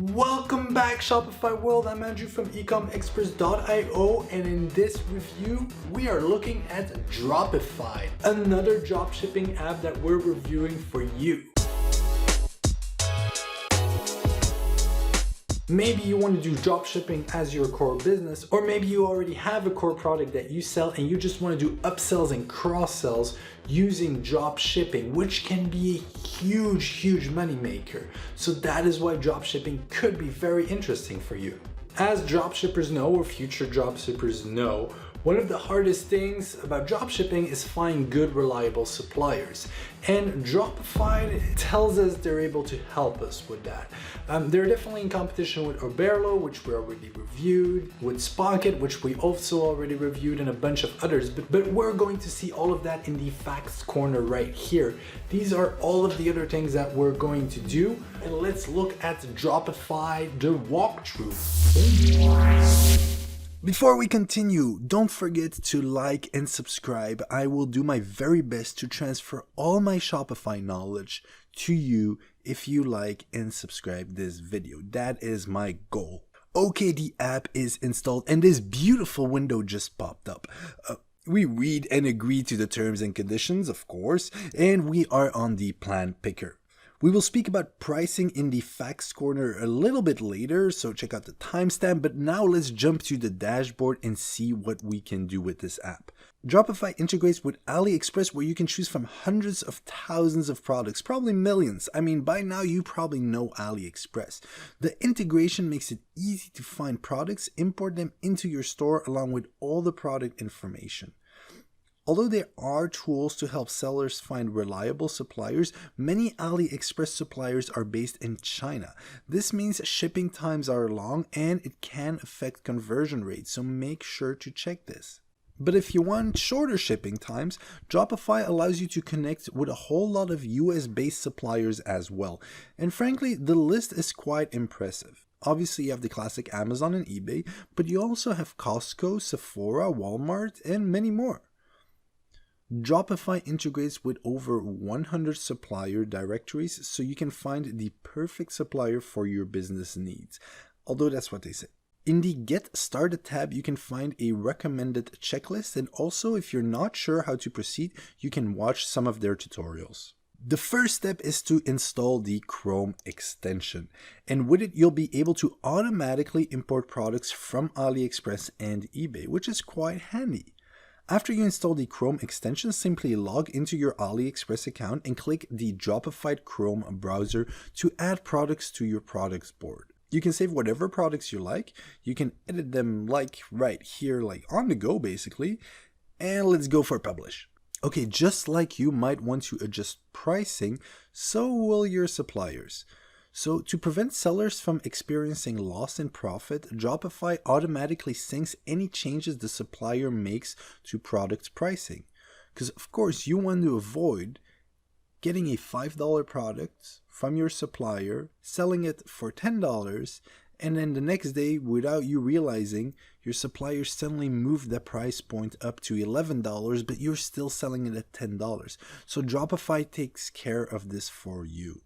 Welcome back Shopify world, I'm Andrew from ecomexperts.io, and in this review we are looking at Dropified, another dropshipping app that we're reviewing for you. Maybe you want to do dropshipping as your core business, or maybe you already have a core product that you sell and you just want to do upsells and cross-sells using dropshipping, which can be a huge money maker. So that is why dropshipping could be very interesting for you. As dropshippers know, or future dropshippers know, one of the hardest things about dropshipping is finding good, reliable suppliers. And Dropified tells us they're able to help us with that. They're definitely in competition with Oberlo, which we already reviewed, with Sprocket, which we also already reviewed, and a bunch of others. But we're going to see all of that in the facts corner right here. These are all of the other things that we're going to do. And let's look at Dropified, the walkthrough. Before we continue, don't forget to like and subscribe. I will do my very best to transfer all my Shopify knowledge to you if you like and subscribe this video. That is my goal. Okay, the app is installed and this beautiful window just popped up. We read and agree to the terms and conditions, of course, and we are on the plan picker. We will speak about pricing in the facts corner a little bit later, so check out the timestamp, but now let's jump to the dashboard and see what we can do with this app. Dropify integrates with AliExpress, where you can choose from hundreds of thousands of products, probably millions. I mean, by now you probably know AliExpress. The integration makes it easy to find products, import them into your store along with all the product information. Although there are tools to help sellers find reliable suppliers, many AliExpress suppliers are based in China. This means shipping times are long and it can affect conversion rates, so make sure to check this. But if you want shorter shipping times, Dropify allows you to connect with a whole lot of US-based suppliers as well. And frankly, the list is quite impressive. Obviously, you have the classic Amazon and eBay, but you also have Costco, Sephora, Walmart, and many more. Dropify integrates with over 100 supplier directories, so you can find the perfect supplier for your business needs, although that's what they say. In the Get Started tab, you can find a recommended checklist, and also if you're not sure how to proceed, you can watch some of their tutorials. The first step is to install the Chrome extension, and with it you'll be able to automatically import products from AliExpress and eBay, which is quite handy. After you install the Chrome extension, simply log into your AliExpress account and click the Dropified Chrome browser to add products to your products board. You can save whatever products you like, you can edit them like right here, like on the go basically, and let's go for publish. Okay, just like you might want to adjust pricing, so will your suppliers. So to prevent sellers from experiencing loss in profit, Dropify automatically syncs any changes the supplier makes to product pricing. Because of course you want to avoid getting a $5 product from your supplier, selling it for $10, and then the next day, without you realizing, your supplier suddenly moved the price point up to $11, but you're still selling it at $10. So Dropify takes care of this for you.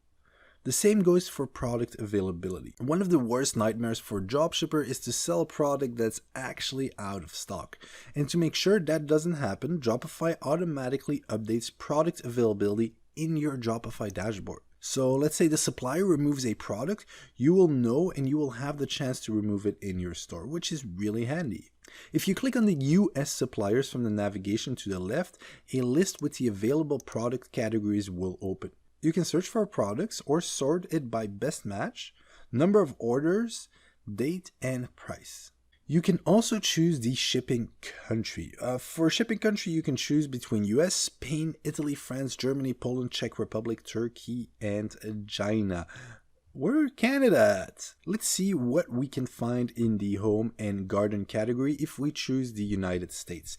The same goes for product availability. One of the worst nightmares for a dropshipper is to sell a product that's actually out of stock. And to make sure that doesn't happen, Dropify automatically updates product availability in your Dropify dashboard. So let's say the supplier removes a product, you will know and you will have the chance to remove it in your store, which is really handy. If you click on the US suppliers from the navigation to the left, a list with the available product categories will open. You can search for products or sort it by best match, number of orders, date, and price. You can also choose the shipping country. For shipping country, you can choose between US, Spain, Italy, France, Germany, Poland, Czech Republic, Turkey, and China. Where Canada at? Let's see what we can find in the home and garden category if we choose the United States.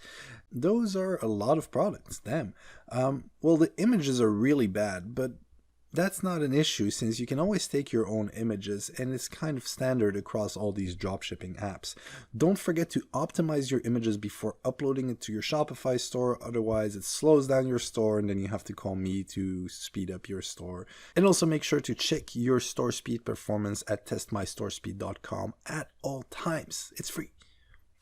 Those are a lot of products, damn. Well, the images are really bad, but That's not an issue since you can always take your own images and it's kind of standard across all these dropshipping apps. Don't forget to optimize your images before uploading it to your Shopify store, otherwise it slows down your store and then you have to call me to speed up your store. And also make sure to check your store speed performance at testmystorespeed.com at all times. It's free.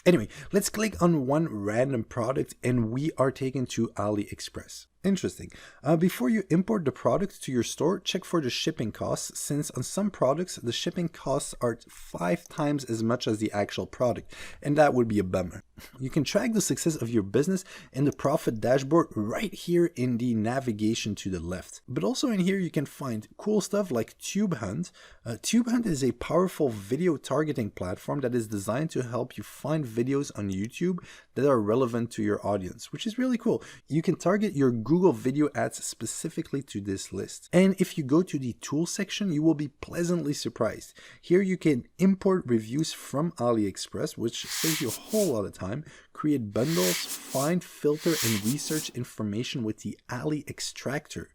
Anyway, let's click on one random product and we are taken to AliExpress. Interesting. Before you import the product to your store, check for the shipping costs, since on some products, the shipping costs are 5 times as much as the actual product, and that would be a bummer. You can track the success of your business in the profit dashboard right here in the navigation to the left. But also in here, you can find cool stuff like TubeHunt. TubeHunt is a powerful video targeting platform that is designed to help you find videos on YouTube that are relevant to your audience, which is really cool. You can target your Google video ads specifically to this list. And if you go to the tools section, you will be pleasantly surprised. Here you can import reviews from AliExpress, which saves you a whole lot of time, create bundles, find, filter, and research information with the Ali Extractor.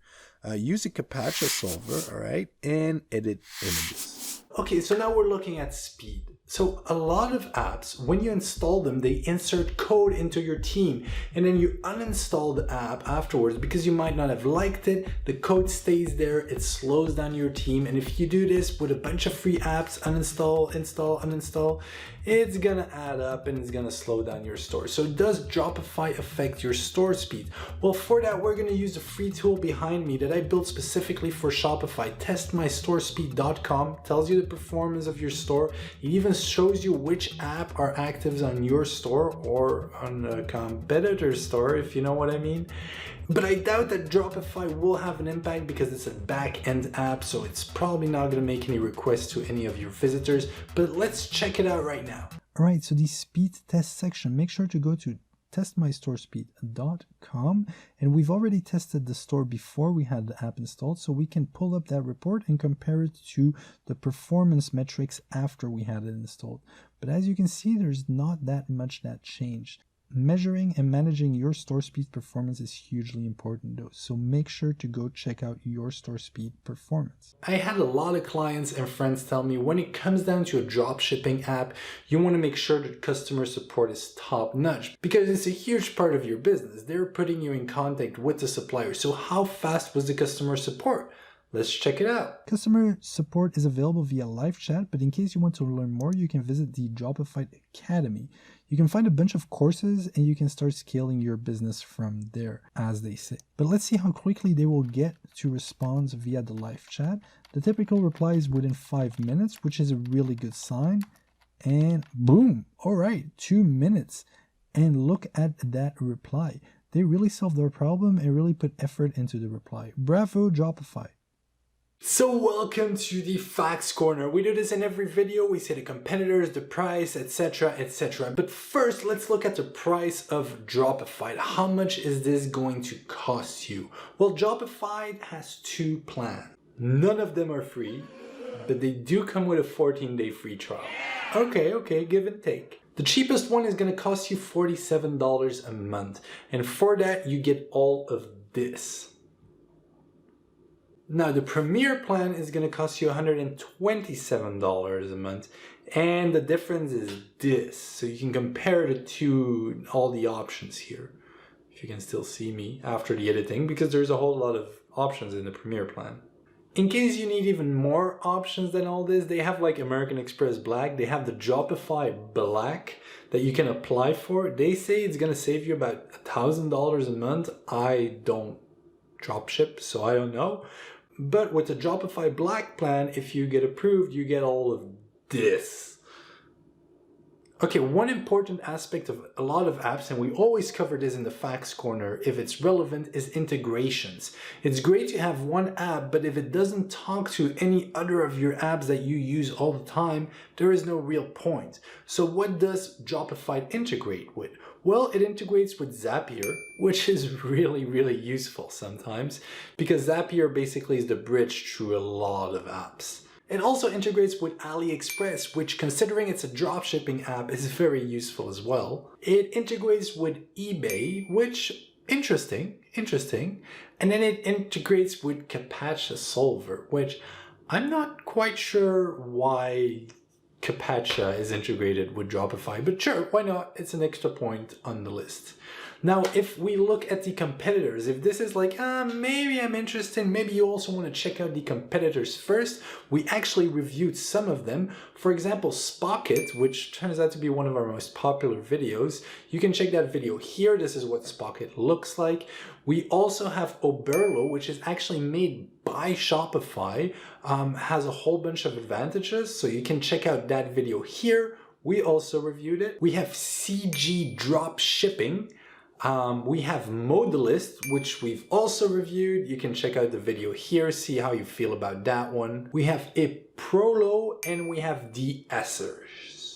Use a CAPTCHA solver, all right, and edit images. Okay, so now we're looking at speed. So a lot of apps, when you install them, they insert code into your theme and then you uninstall the app afterwards because you might not have liked it. The code stays there, it slows down your theme. And if you do this with a bunch of free apps, uninstall, install, uninstall, it's gonna add up and it's gonna slow down your store. So does Dropify affect your store speed? Well, for that, we're gonna use a free tool behind me that I built specifically for Shopify. Testmystorespeed.com tells you the performance of your store. It even shows you which app are active on your store or on a competitor store, if you know what I mean. But I doubt that Dropify will have an impact because it's a back-end app, so it's probably not going to make any requests to any of your visitors. But let's check it out right now. All right, so the speed test section, make sure to go to testmystorespeed.com, and we've already tested the store before we had the app installed, so we can pull up that report and compare it to the performance metrics after we had it installed. But as you can see, there's not that much that changed. Measuring and managing your store speed performance is hugely important though, so make sure to go check out your store speed performance. I had a lot of clients and friends tell me when it comes down to a dropshipping app, you want to make sure that customer support is top notch because it's a huge part of your business. They're putting you in contact with the supplier. So how fast was the customer support? Let's check it out. Customer support is available via live chat, but in case you want to learn more, you can visit the Dropified Academy. You can find a bunch of courses and you can start scaling your business from there, as they say. But let's see how quickly they will get to response via the live chat. The typical reply is within 5 minutes, which is a really good sign. And boom, all right, 2 minutes. And look at that reply. They really solved their problem and really put effort into the reply. Bravo, Dropify. So welcome to the Facts Corner. We do this in every video. We say the competitors, the price, etc, etc. But first, let's look at the price of Dropified. How much is this going to cost you? Well, Dropified has 2 plans. None of them are free, but they do come with a 14-day free trial. Okay, give and take. The cheapest one is going to cost you $47 a month. And for that, you get all of this. Now, the Premier plan is going to cost you $127 a month, and the difference is this. So you can compare the two, all the options here, if you can still see me after the editing, because there's a whole lot of options in the Premier plan. In case you need even more options than all this, they have like American Express Black, they have the Dropify Black that you can apply for. They say it's going to save you about $1,000 a month. I don't dropship, so I don't know. But with the Dropify Black plan, if you get approved, you get all of this. Okay, one important aspect of a lot of apps, and we always cover this in the Facts Corner if it's relevant, is integrations. It's great to have one app, but if it doesn't talk to any other of your apps that you use all the time, there is no real point. So what does Dropify integrate with? Well, it integrates with Zapier, which is really, really useful sometimes because Zapier basically is the bridge through a lot of apps. It also integrates with AliExpress, which, considering it's a dropshipping app, is very useful as well. It integrates with eBay, which Interesting. And then it integrates with CAPTCHA Solver, which I'm not quite sure why CAPTCHA is integrated with Dropify, but sure, why not? It's an extra point on the list. Now, if we look at the competitors, if this is like, maybe I'm interested, maybe you also want to check out the competitors first, we actually reviewed some of them. For example, Sprocket, which turns out to be one of our most popular videos. You can check that video here. This is what Sprocket looks like. We also have Oberlo, which is actually made by Shopify, has a whole bunch of advantages. So you can check out that video here. We also reviewed it. We have CG Dropshipping. We have Modalyst, which we've also reviewed. You can check out the video here, see how you feel about that one. We have Oberlo and we have DSers.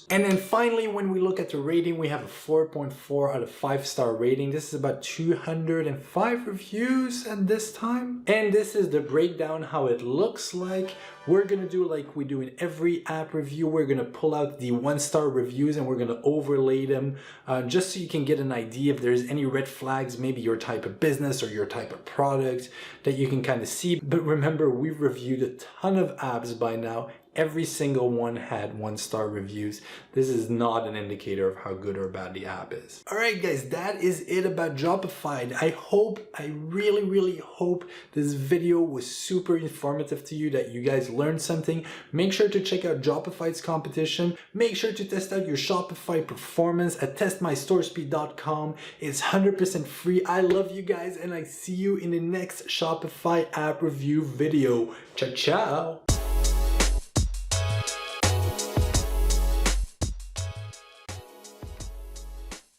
And then finally, when we look at the rating, we have a 4.4 out of 5-star rating. This is about 205 reviews at this time. And this is the breakdown, how it looks like. We're gonna do like we do in every app review. We're gonna pull out the 1-star reviews and we're gonna overlay them just so you can get an idea if there's any red flags, maybe your type of business or your type of product that you can kind of see. But remember, we've reviewed a ton of apps by now. Every single one had 1-star reviews. This is not an indicator of how good or bad the app is. All right, guys, that is it about Dropified. I really hope this video was super informative to you, that you guys learned something. Make sure to check out Dropified's competition. Make sure to test out your Shopify performance at testmystorespeed.com. It's 100% free. I love you guys, and I see you in the next Shopify app review video. Ciao, ciao.